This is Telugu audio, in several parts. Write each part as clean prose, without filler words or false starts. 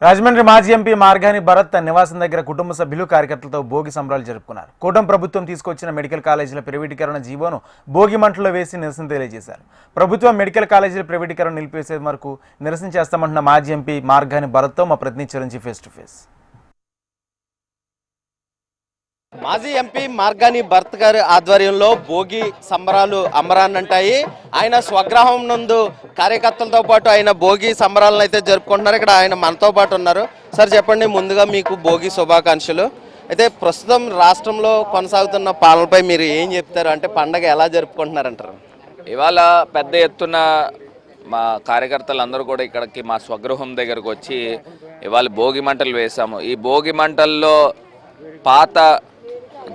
రాజమండ్రి మాజీ ఎంపీ మార్గాని భరత్ తన నివాసం దగ్గర కుటుంబ సభ్యులు కార్యకర్తలతో భోగి సంబరాలు జరుపుకున్నారు. కూటమి ప్రభుత్వం తీసుకొచ్చిన మెడికల్ కాలేజీల ప్రైవేటీకరణ జీవోను భోగి మంటల్లో వేసి నిరసన తెలియజేశారు. ప్రభుత్వం మెడికల్ కాలేజీల ప్రైవేటీకరణ నిలిపివేసే వరకు నిరసన చేస్తామంటున్న మాజీ ఎంపీ మార్గాని భరత్తో మా ప్రతినిధి చిరంజీవి ఫేస్ టు ఫేస్. మాజీ ఎంపీ మార్గాని భరత్ గారి ఆధ్వర్యంలో భోగి సంబరాలు అంబరాన్నంటాయి. ఆయన స్వగ్రహం నందు కార్యకర్తలతో పాటు ఆయన భోగి సంబరాలను అయితే జరుపుకుంటున్నారు. ఇక్కడ ఆయన మనతో పాటు ఉన్నారు. సార్ చెప్పండి, ముందుగా మీకు భోగి శుభాకాంక్షలు. అయితే ప్రస్తుతం రాష్ట్రంలో కొనసాగుతున్న పాలనపై మీరు ఏం చెప్తారు? అంటే పండగ ఎలా జరుపుకుంటున్నారంటారు? ఇవాళ పెద్ద ఎత్తున మా కార్యకర్తలందరూ కూడా ఇక్కడికి మా స్వగృహం దగ్గరకు వచ్చి ఇవాళ భోగి మంటలు వేసాము. ఈ భోగి మంటల్లో పాత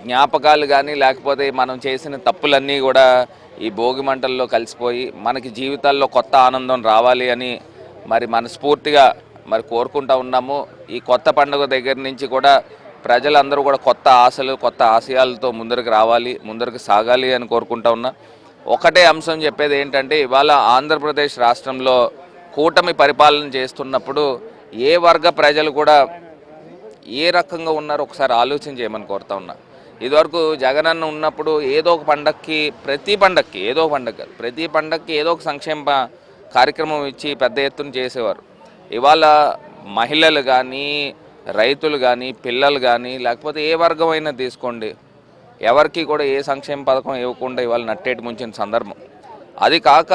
జ్ఞాపకాలు కానీ లేకపోతే మనం చేసిన తప్పులన్నీ కూడా ఈ భోగి మంటల్లో కలిసిపోయి మనకి జీవితాల్లో కొత్త ఆనందం రావాలి అని మరి మనస్ఫూర్తిగా మరి కోరుకుంటూ ఉన్నాము. ఈ కొత్త పండుగ దగ్గర నుంచి కూడా ప్రజలందరూ కూడా కొత్త ఆశలు కొత్త ఆశయాలతో ముందరికి సాగాలి అని కోరుకుంటూ ఉన్నా. ఒకటే అంశం చెప్పేది ఏంటంటే, ఇవాళ ఆంధ్రప్రదేశ్ రాష్ట్రంలో కూటమి పరిపాలన చేస్తున్నప్పుడు ఏ వర్గ ప్రజలు కూడా ఏ రకంగా ఉన్నారో ఒకసారి ఆలోచన చేయమని కోరుతా ఉన్నా. ఇదివరకు జగనన్న ఉన్నప్పుడు ఏదో ఒక పండక్కి ప్రతి పండక్కి ఏదో ఒక సంక్షేమ కార్యక్రమం ఇచ్చి పెద్ద ఎత్తున చేసేవారు. ఇవాళ మహిళలు కానీ రైతులు కానీ పిల్లలు కానీ లేకపోతే ఏ వర్గమైనా తీసుకోండి, ఎవరికి కూడా ఏ సంక్షేమ పథకం ఇవ్వకుండా ఇవాళ నట్టేటి ముంచిన సందర్భం. అది కాక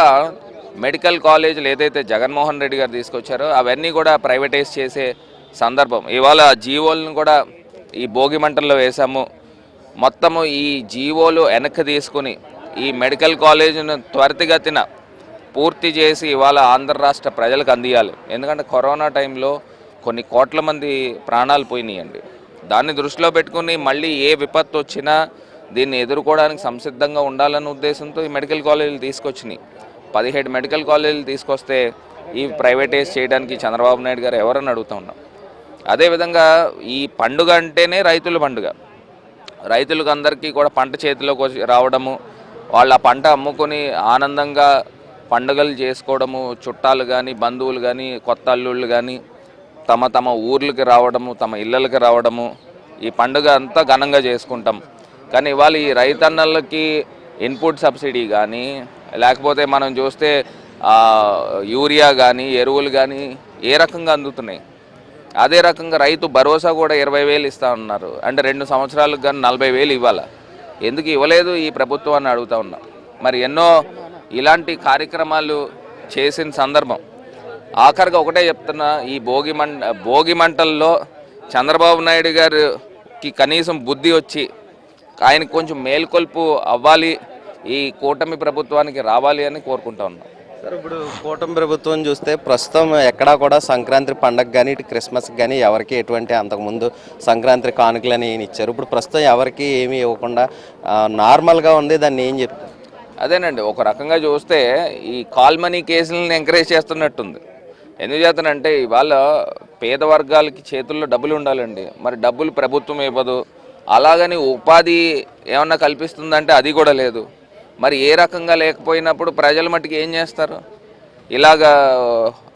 మెడికల్ కాలేజీలు ఏదైతే జగన్మోహన్ రెడ్డి గారు తీసుకొచ్చారో అవన్నీ కూడా ప్రైవేటైజ్ చేసే సందర్భం. ఇవాళ జీవోలను కూడా ఈ భోగి మంటల్లో వేసాము. మొత్తము ఈ జీవోలు వెనక్కి తీసుకుని ఈ మెడికల్ కాలేజీని త్వరితగతిన పూర్తి చేసి ఇవాళ ఆంధ్ర రాష్ట్ర ప్రజలకు అందియాలి. ఎందుకంటే కరోనా టైంలో కొన్ని కోట్ల మంది ప్రాణాలు పోయినాయండి. దాన్ని దృష్టిలో పెట్టుకుని మళ్ళీ ఏ విపత్తు వచ్చినా దీన్ని ఎదుర్కోవడానికి సంసిద్ధంగా ఉండాలన్న ఉద్దేశంతో ఈ మెడికల్ కాలేజీలు తీసుకొచ్చినాయి. 17 మెడికల్ కాలేజీలు తీసుకొస్తే ఈ ప్రైవేటైజ్ చేయడానికి చంద్రబాబు నాయుడు గారు ఎవరని అడుగుతూ ఉన్నాం. అదేవిధంగా ఈ పండుగ అంటేనే రైతుల పండుగ. రైతులకు అందరికీ కూడా పంట చేతిలోకి రావడము, వాళ్ళ పంట అమ్ముకొని ఆనందంగా పండుగలు చేసుకోవడము, చుట్టాలు కానీ బంధువులు కానీ కొత్త అల్లుళ్ళు కానీ తమ ఊర్లకి రావడము, తమ ఇళ్ళకి రావడము, ఈ పండుగ అంతా ఘనంగా చేసుకుంటాం. కానీ ఇవాళ ఈ రైతన్నలకి ఇన్పుట్ సబ్సిడీ కానీ లేకపోతే మనం చూస్తే యూరియా కానీ ఎరువులు కానీ ఏ రకంగా అందుతున్నాయి. అదే రకంగా రైతు భరోసా కూడా 20,000 ఇస్తా ఉన్నారు. అంటే 2 సంవత్సరాలకు కానీ 40,000 ఇవ్వాలా? ఎందుకు ఇవ్వలేదు ఈ ప్రభుత్వం అని అడుగుతూ ఉన్నాం. మరి ఎన్నో ఇలాంటి కార్యక్రమాలు చేసిన సందర్భం. ఆఖరిగా ఒకటే చెప్తున్నా, ఈ భోగి మంటల్లో చంద్రబాబు నాయుడు గారికి కనీసం బుద్ధి వచ్చి ఆయనకు కొంచెం మేల్కొల్పు అవ్వాలి, ఈ కూటమి ప్రభుత్వానికి రావాలి అని కోరుకుంటా ఉన్నాం. సార్, ఇప్పుడు కూటమి ప్రభుత్వం చూస్తే ప్రస్తుతం ఎక్కడా కూడా సంక్రాంతి పండగ కానీ ఇటు క్రిస్మస్కి కానీ ఎవరికి ఎటువంటి అంతకుముందు సంక్రాంతి కానుకలని ఇచ్చారు. ఇప్పుడు ప్రస్తుతం ఎవరికి ఏమీ ఇవ్వకుండా నార్మల్గా ఉంది. దాన్ని ఏం చెప్తారు? అదేనండి, ఒక రకంగా చూస్తే ఈ కాల్ మనీ కేసులను ఎంకరేజ్ చేస్తున్నట్టుంది. ఎందుకు చేస్తానంటే ఇవాళ పేద వర్గాలకి చేతుల్లో డబ్బులు ఉండాలండి. మరి డబ్బులు ప్రభుత్వం ఇవ్వదు. అలాగని ఉపాధి ఏమన్నా కల్పిస్తుందంటే అది కూడా లేదు. మరి ఏ రకంగా లేకపోయినప్పుడు ప్రజల మట్టుకు ఏం చేస్తారు? ఇలాగా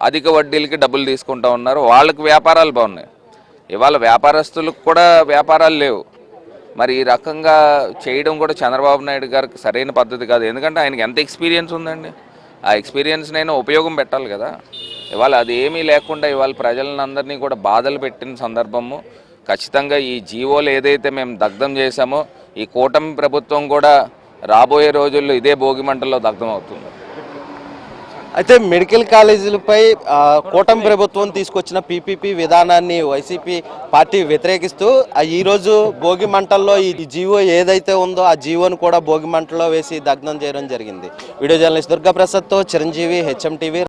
అధిక వడ్డీలకి డబ్బులు తీసుకుంటూ ఉన్నారు. వాళ్ళకి వ్యాపారాలు బాగున్నాయి. ఇవాళ వ్యాపారస్తులకు కూడా వ్యాపారాలు లేవు. మరి ఈ రకంగా చేయడం కూడా చంద్రబాబు నాయుడు గారికి సరైన పద్ధతి కాదు. ఎందుకంటే ఆయనకి ఎంత ఎక్స్పీరియన్స్ ఉందండి, ఆ ఎక్స్పీరియన్స్నైనా ఉపయోగం పెట్టాలి కదా. ఇవాళ అది ఏమీ లేకుండా ఇవాళ ప్రజలందరినీ కూడా బాధలు పెట్టిన సందర్భము. ఖచ్చితంగా ఈ జీవోలు ఏదైతే మేము దగ్ధం చేశామో ఈ కూటమి ప్రభుత్వం కూడా రాబోయే రోజుల్లో ఇదే భోగి మంటల్లో దగ్ధం అవుతుంది. అయితే మెడికల్ కాలేజీలపై కూటమి ప్రభుత్వం తీసుకొచ్చిన పీపీపీ విధానాన్ని వైసీపీ పార్టీ వ్యతిరేకిస్తూ ఈరోజు భోగి మంటల్లో ఈ జీవో ఏదైతే ఉందో ఆ జీవోను కూడా భోగి మంటల్లో వేసి దగ్ధం చేయడం జరిగింది. వీడియో జర్నలిస్ట్ దుర్గాప్రసాద్తో చిరంజీవి, హెచ్ఎం టీవీ.